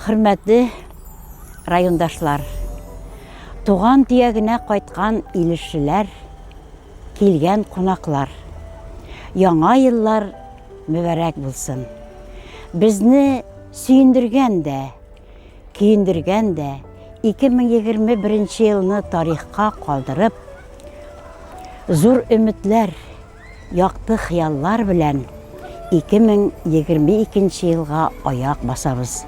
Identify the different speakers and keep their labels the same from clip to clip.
Speaker 1: Hürmetli rayondaşlar, туған тиягіне қайтқан илішілер, келген қонақлар, яңа yıllar mübarek bulsun. Bizні сүйіндірген де, күйіндірген де 2021 yılını tarixқа қалдырып, зур үмітлер, яқты қияллар білән 2022 yılға аяқ басабыз.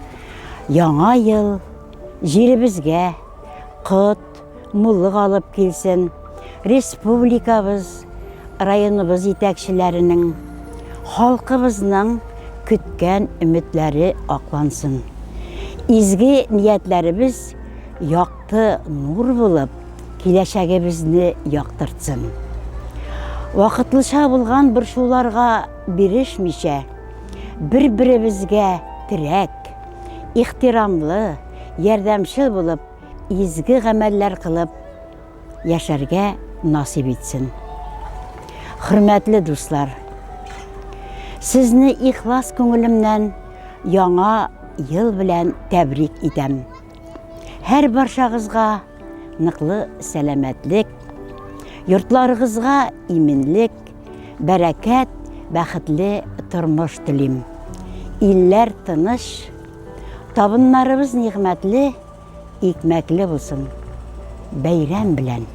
Speaker 1: Яңа yıl жеребізге құт, мұллық алып келсін. Республикабыз, районыбыз етекшілерінің, халқыбызның күткен үмітлері ақлансын. Изгі ниетлеріміз яқты нұр болып, келешегімізді яқтыртсын. Вақытлыша болған бір шуларға берішмеше, бір-бірімізге тірек, ихтирамлы, ярдәмшіл болып, изгі ғәмәлләр қылып, яшәргә насип етсін. Hürmetli достар, сізні ихлас көңілімнен яңа yıl білән тәбрик етем. Әр баршағызға ныклы сәләмәтлек, йортларығызға именлек, бәрәкәт, бәхетле тормыш тілим. Илләр тыныш, табыннарыбыз нигъмәтле, икмәкле булсын. Бәйрәм белән.